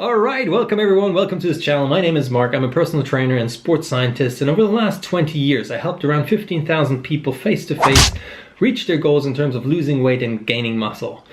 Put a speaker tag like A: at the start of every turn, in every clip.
A: Alright, welcome everyone, welcome to this channel. My name is Mark, I'm a personal trainer and sports scientist, and over the last 20 years I helped around 15,000 people face to face reach their goals in terms of losing weight and gaining muscle.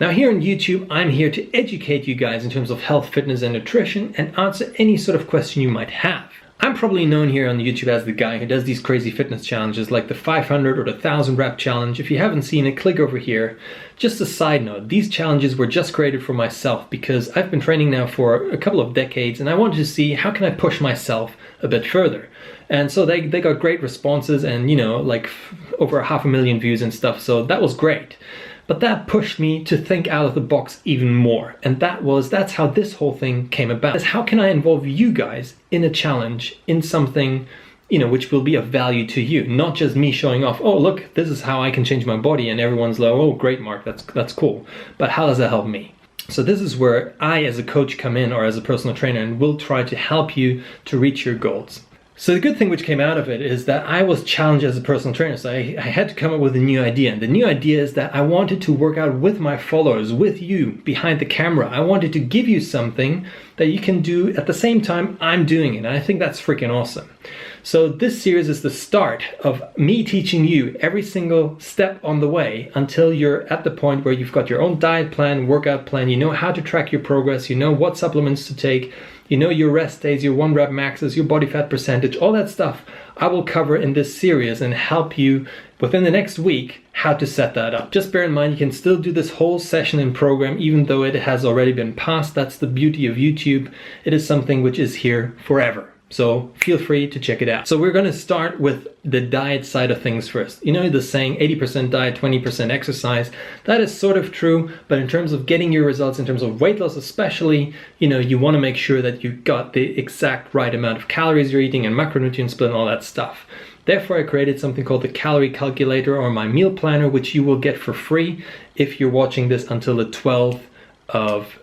A: Now here on YouTube, I'm here to educate you guys in terms of health, fitness and nutrition and answer any sort of question you might have. I'm probably known here on YouTube as the guy who does these crazy fitness challenges like the 500 or the 1000 rep challenge. If you haven't seen it, click over here. Just a side note, these challenges were just created for myself because I've been training now for a couple of decades and I wanted to see how can I push myself a bit further. And so they got great responses and like over 500,000 views and stuff, so that was great. But that pushed me to think out of the box even more. And that's how this whole thing came about. Is how can I involve you guys in a challenge, in something, which will be of value to you, not just me showing off, oh, look, this is how I can change my body. And everyone's like, oh, great, Mark, that's cool. But how does that help me? So this is where I, as a coach, come in, or as a personal trainer, and will try to help you to reach your goals. So the good thing which came out of it is that I was challenged as a personal trainer, so I had to come up with a new idea. And the new idea is that I wanted to work out with my followers, with you behind the camera. I wanted to give you something that you can do at the same time I'm doing it. And I think that's freaking awesome. So this series is the start of me teaching you every single step on the way until you're at the point where you've got your own diet plan, workout plan, you know how to track your progress, you know what supplements to take, you know your rest days, your 1 rep maxes, your body fat percentage, all that stuff I will cover in this series and help you within the next week how to set that up. Just bear in mind you can still do this whole session and program even though it has already been passed. That's the beauty of YouTube. It is something which is here forever. So feel free to check it out. So we're going to start with the diet side of things first. You know the saying 80% diet, 20% exercise. That is sort of true, but in terms of getting your results, in terms of weight loss especially, you want to make sure that you got the exact right amount of calories you're eating and macronutrient split and all that stuff. Therefore, I created something called the Calorie Calculator, or my meal planner, which you will get for free if you're watching this until the 12th of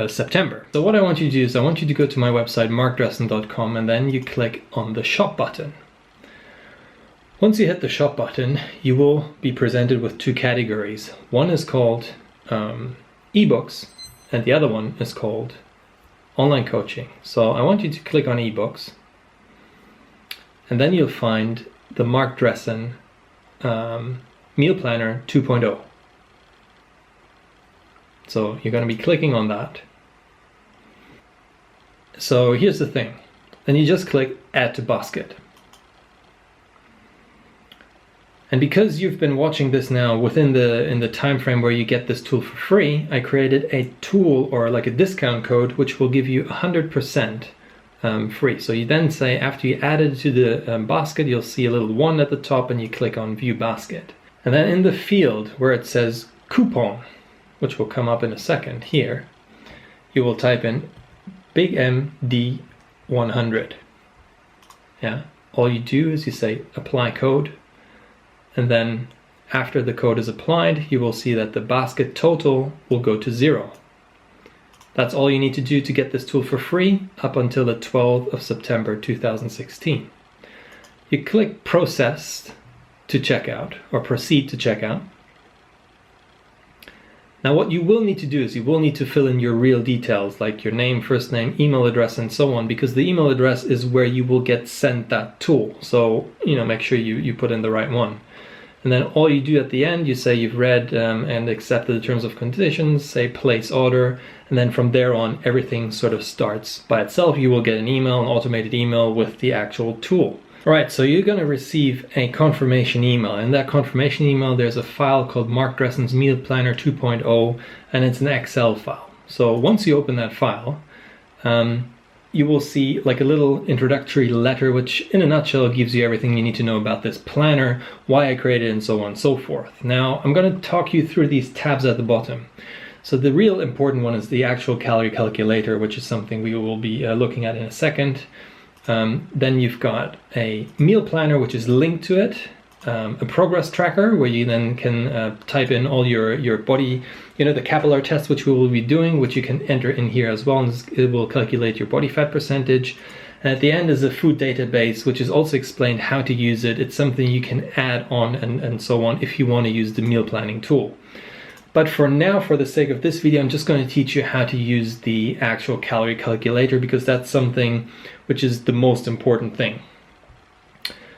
A: September. So what I want you to do is I want you to go to my website marcdressen.com and then you click on the shop button. Once you hit the shop button, you will be presented with two categories. One is called ebooks and the other one is called online coaching. So I want you to click on ebooks and then you'll find the Marc Dressen Meal Planner 2.0. So you're going to be clicking on that. So here's the thing. Then you just click Add to Basket. And because you've been watching this now within the time frame where you get this tool for free, I created a tool or like a discount code which will give you 100% free. So you then say, after you add it to the basket, you'll see a little 1 at the top and you click on View Basket. And then in the field where it says Coupon, which will come up in a second here, you will type in Big MD 100. Yeah, all you do is you say apply code, and then after the code is applied, you will see that the basket total will go to 0. That's all you need to do to get this tool for free up until the 12th of September 2016. You click Processed to checkout or Proceed to checkout. Now what you will need to do is you will need to fill in your real details like your name, first name, email address and so on, because the email address is where you will get sent that tool. So make sure you put in the right one. And then all you do at the end, you say you've read and accepted the terms of conditions, say place order, and then from there on everything sort of starts by itself. You will get an email, an automated email with the actual tool. Alright, so you're going to receive a confirmation email. In that confirmation email there's a file called Marc Dressen's Meal Planner 2.0 and it's an Excel file. So once you open that file, you will see like a little introductory letter which in a nutshell gives you everything you need to know about this planner, why I created it and so on and so forth. Now I'm going to talk you through these tabs at the bottom. So the real important one is the actual Calorie Calculator, which is something we will be looking at in a second. Then you've got a meal planner which is linked to it, a progress tracker where you then can type in all your body, the capillary test which we will be doing, which you can enter in here as well, and it will calculate your body fat percentage. And at the end is a food database which is also explained how to use it. It's something you can add on and so on if you want to use the meal planning tool. But for now, for the sake of this video, I'm just going to teach you how to use the actual calorie calculator, because that's something which is the most important thing.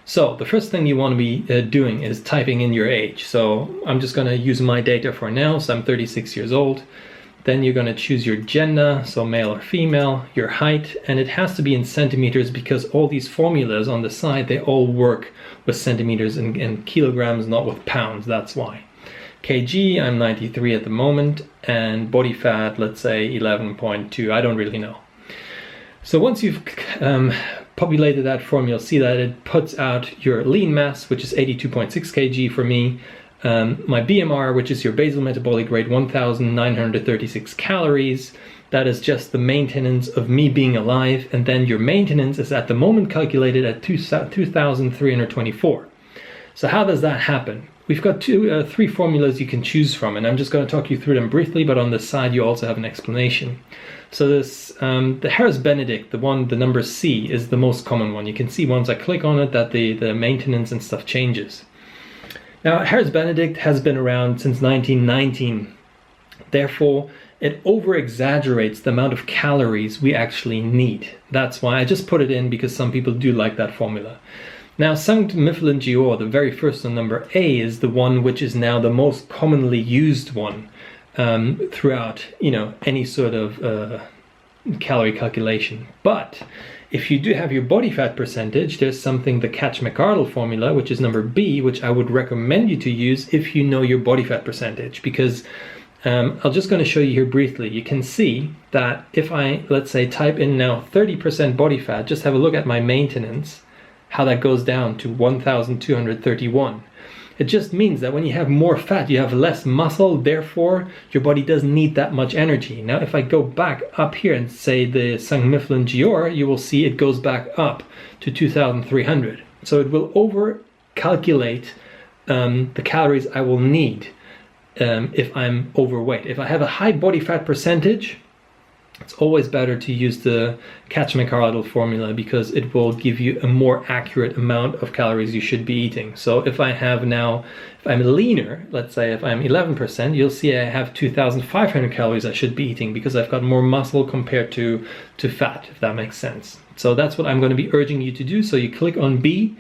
A: So the first thing you want to be doing is typing in your age. So I'm just going to use my data for now. So I'm 36 years old. Then you're going to choose your gender, so male or female, your height, and it has to be in centimeters because all these formulas on the side, they all work with centimeters and kilograms, not with pounds. That's why. kg, I'm 93 at the moment, and body fat, let's say 11.2. I don't really know. So once you've populated that form, you'll see that it puts out your lean mass, which is 82.6 kg for me, my BMR, which is your basal metabolic rate, 1,936 calories. That is just the maintenance of me being alive, and then your maintenance is at the moment calculated at 2,324. So how does that happen? We've got three formulas you can choose from, and I'm just going to talk you through them briefly, but on the side you also have an explanation. So this, the Harris-Benedict, the number C, is the most common one. You can see once I click on it that the maintenance and stuff changes. Now, Harris-Benedict has been around since 1919. Therefore, it over-exaggerates the amount of calories we actually need. That's why I just put it in, because some people do like that formula. Now, Saint-Mifflin-Gior, the very first one, number A, is the one which is now the most commonly used one throughout, any sort of calorie calculation. But if you do have your body fat percentage, there's something, the Katch-McArdle formula, which is number B, which I would recommend you to use if you know your body fat percentage, because I'm just going to show you here briefly. You can see that if I, let's say, type in now 30% body fat, just have a look at my maintenance, how that goes down to 1,231. It just means that when you have more fat, you have less muscle, therefore your body doesn't need that much energy. Now if I go back up here and say the Saint-Mifflin-Gior, you will see it goes back up to 2,300. So it will over calculate the calories I will need if I'm overweight. If I have a high body fat percentage, it's always better to use the Katch-McArdle formula, because it will give you a more accurate amount of calories you should be eating. So if I'm leaner, let's say if I'm 11%, you'll see I have 2,500 calories I should be eating, because I've got more muscle compared to fat, if that makes sense. So that's what I'm going to be urging you to do. So you click on B,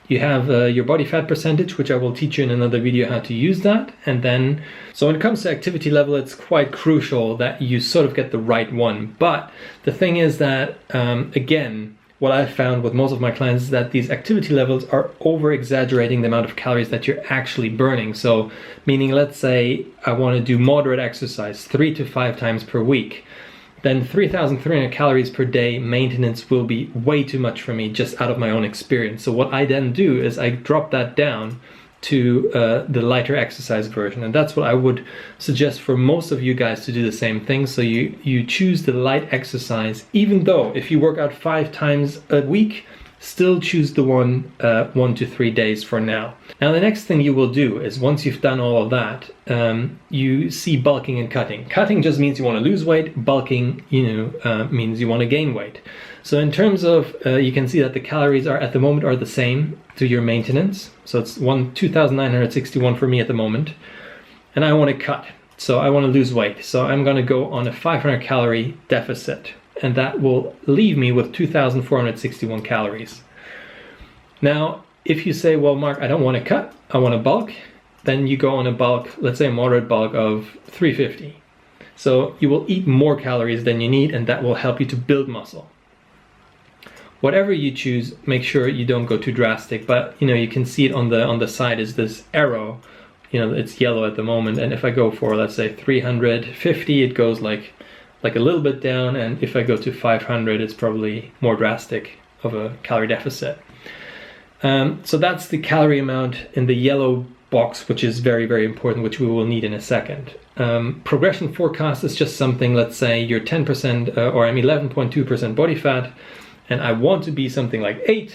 A: you have your body fat percentage, which I will teach you in another video how to use that. And then, so when it comes to activity level, it's quite crucial that you sort of get the right one. But the thing is that, again, what I've found with most of my clients is that these activity levels are over-exaggerating the amount of calories that you're actually burning. So, meaning, let's say I want to do moderate exercise 3 to 5 times per week. Then 3,300 calories per day maintenance will be way too much for me, just out of my own experience. So what I then do is I drop that down to the lighter exercise version. And that's what I would suggest for most of you guys to do the same thing. So you choose the light exercise, even though if you work out 5 times a week, still choose the 1 to 3 days for now. Now the next thing you will do is, once you've done all of that, you see bulking and cutting. Cutting just means you want to lose weight. Bulking, means you want to gain weight. So in terms of, you can see that the calories are at the moment are the same to your maintenance. So it's 2,961 for me at the moment. And I want to cut. So I want to lose weight. So I'm going to go on a 500 calorie deficit. And that will leave me with 2,461 calories. Now, if you say, well, Mark, I don't want to cut, I want to bulk, then you go on a bulk, let's say a moderate bulk of 350. So you will eat more calories than you need, and that will help you to build muscle. Whatever you choose, make sure you don't go too drastic, but you can see it on the side is this arrow, it's yellow at the moment, and if I go for, let's say 350, it goes like a little bit down, and if I go to 500, it's probably more drastic of a calorie deficit. So that's the calorie amount in the yellow box, which is very, very important, which we will need in a second. Progression forecast is just something, let's say you're 10% or I'm 11.2% body fat, and I want to be something like 8,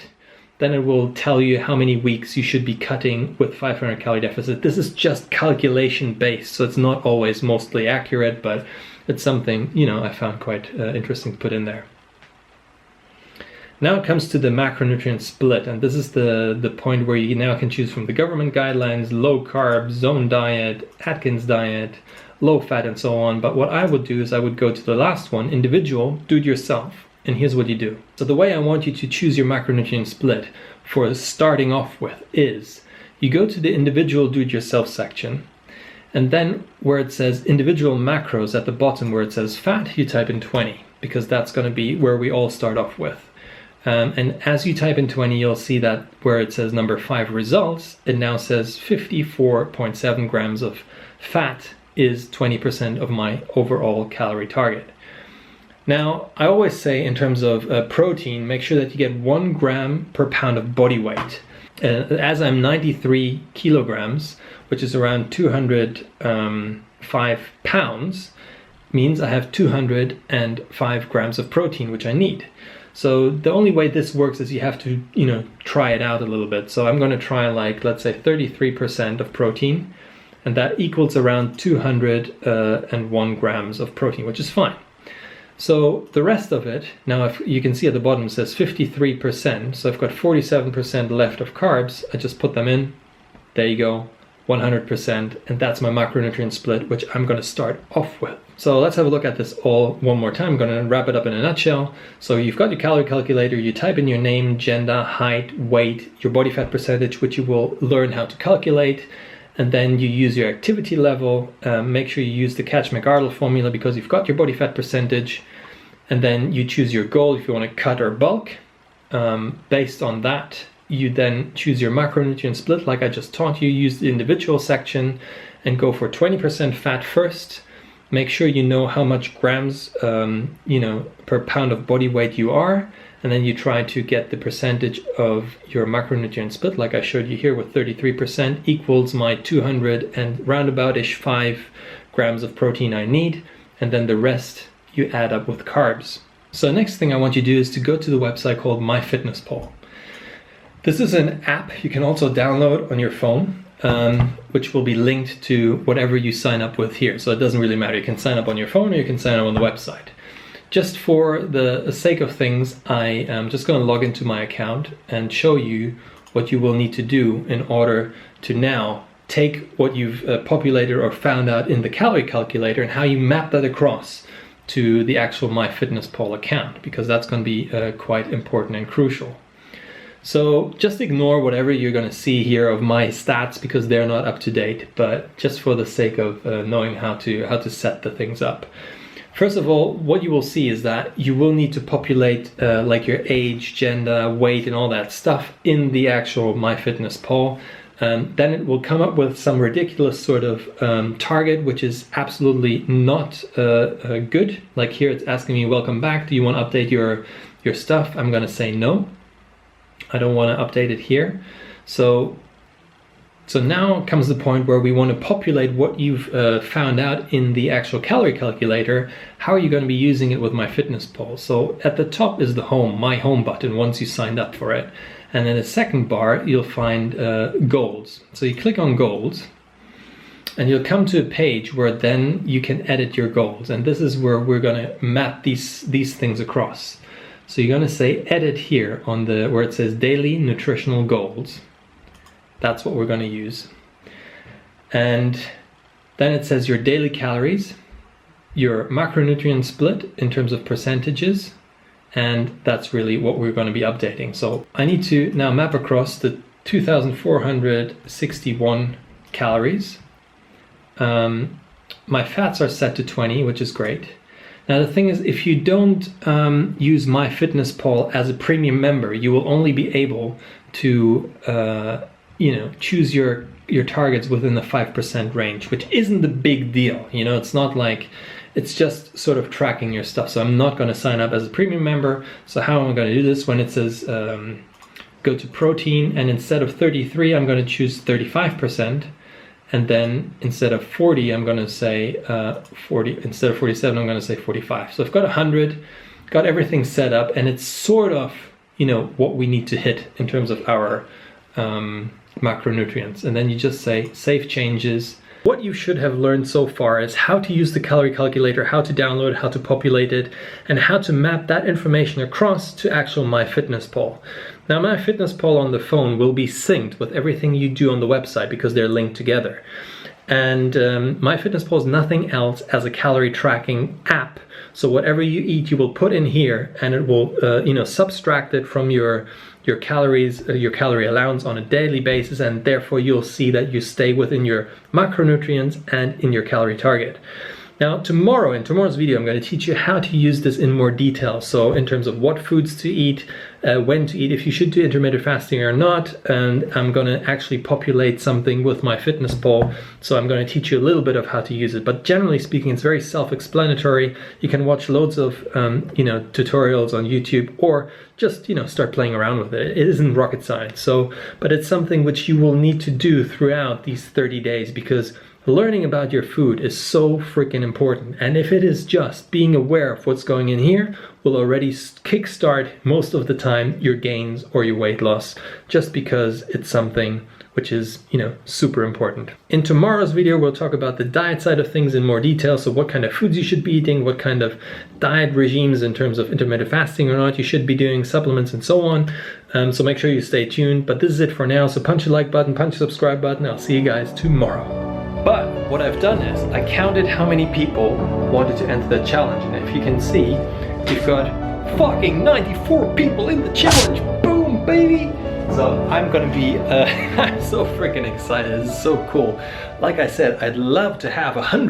A: then it will tell you how many weeks you should be cutting with 500 calorie deficit. This is just calculation based, so it's not always mostly accurate, but it's something, I found quite interesting to put in there. Now it comes to the macronutrient split, and this is the point where you now can choose from the government guidelines, low carb, zone diet, Atkins diet, low fat, and so on. But what I would do is I would go to the last one, individual, do it yourself. And here's what you do. So the way I want you to choose your macronutrient split for starting off with is you go to the individual do-it-yourself section, and then where it says individual macros at the bottom where it says fat, you type in 20, because that's going to be where we all start off with. And as you type in 20, you'll see that where it says number 5 results, it now says 54.7 grams of fat is 20% of my overall calorie target. Now, I always say in terms of protein, make sure that you get 1 gram per pound of body weight. As I'm 93 kilograms, which is around 205 pounds, means I have 205 grams of protein, which I need. So the only way this works is you have to, try it out a little bit. So I'm going to try let's say 33% of protein, and that equals around 201 grams of protein, which is fine. So the rest of it, now if you can see at the bottom it says 53%, so I've got 47% left of carbs, I just put them in, there you go, 100%, and that's my macronutrient split, which I'm going to start off with. So let's have a look at this all one more time. I'm going to wrap it up in a nutshell. So you've got your calorie calculator, you type in your name, gender, height, weight, your body fat percentage, which you will learn how to calculate. And then you use your activity level, make sure you use the Catch-McArdle formula because you've got your body fat percentage, and then you choose your goal if you want to cut or bulk. Based on that, you then choose your macronutrient split like I just taught you, use the individual section and go for 20% fat first. Make sure you know how much grams per pound of body weight you are, and then you try to get the percentage of your macronutrient split like I showed you here with 33% equals my 200 and roundabout-ish 5 grams of protein I need, and then the rest you add up with carbs. So next thing I want you to do is to go to the website called MyFitnessPal. This is an app you can also download on your phone, which will be linked to whatever you sign up with here. So it doesn't really matter. You can sign up on your phone or you can sign up on the website. Just for the sake of things, I am just going to log into my account and show you what you will need to do in order to now take what you've populated or found out in the calorie calculator and how you map that across to the actual MyFitnessPal account, because that's going to be quite important and crucial. So just ignore whatever you're going to see here of my stats because they're not up to date, but just for the sake of knowing how to set the things up. First of all, what you will see is that you will need to populate like your age, gender, weight, and all that stuff in the actual MyFitnessPal. Then it will come up with some ridiculous sort of target, which is absolutely not good. Like here, it's asking me, welcome back. Do you want to update your stuff? I'm going to say no. I don't want to update it here. So now comes the point where we want to populate what you've found out in the actual calorie calculator. How are you going to be using it with MyFitnessPal? So at the top is the home, my home button once you signed up for it. And in the second bar, you'll find goals. So you click on goals and you'll come to a page where then you can edit your goals. And this is where we're going to map these things across. So you're going to say edit here on where it says daily nutritional goals. That's what we're going to use. And then it says your daily calories, your macronutrient split in terms of percentages, and that's really what we're going to be updating. So I need to now map across the 2,461 calories. My fats are set to 20, which is great. Now the thing is, if you don't use MyFitnessPal as a premium member, you will only be able to choose your targets within the 5% range, which isn't the big deal. It's not like, it's just sort of tracking your stuff. So I'm not going to sign up as a premium member. So how am I going to do this? When it says go to protein, and instead of 33, I'm going to choose 35%. And then instead of 40, I'm going to say 40. Instead of 47, I'm going to say 45. So I've got 100, got everything set up, and it's sort of, what we need to hit in terms of our macronutrients. And then you just say save changes. What you should have learned so far is how to use the calorie calculator, how to download, how to populate it, and how to map that information across to actual MyFitnessPal. Now, MyFitnessPal on the phone will be synced with everything you do on the website because they're linked together. And MyFitnessPal is nothing else as a calorie tracking app. So whatever you eat, you will put in here, and it will, subtract it from your calories, your calorie allowance on a daily basis, and therefore you'll see that you stay within your macronutrients and in your calorie target. Now, in tomorrow's video, I'm going to teach you how to use this in more detail. So in terms of what foods to eat, when to eat, if you should do intermittent fasting or not, and I'm going to actually populate something with MyFitnessPal. So I'm going to teach you a little bit of how to use it. But generally speaking, it's very self-explanatory. You can watch loads of, tutorials on YouTube, or just, start playing around with it. It isn't rocket science. But it's something which you will need to do throughout these 30 days, because learning about your food is so freaking important. And if it is just being aware of what's going in here, will already kickstart most of the time your gains or your weight loss, just because it's something which is, super important. In tomorrow's video, we'll talk about the diet side of things in more detail. So what kind of foods you should be eating, what kind of diet regimes in terms of intermittent fasting or not you should be doing, supplements and so on. So make sure you stay tuned. But this is it for now. So punch the like button, punch the subscribe button. I'll see you guys tomorrow. But what I've done is I counted how many people wanted to enter the challenge, and if you can see, we've got fucking 94 people in the challenge. Boom, baby! So I'm gonna be, I'm so freaking excited. This is so cool. Like I said, I'd love to have 100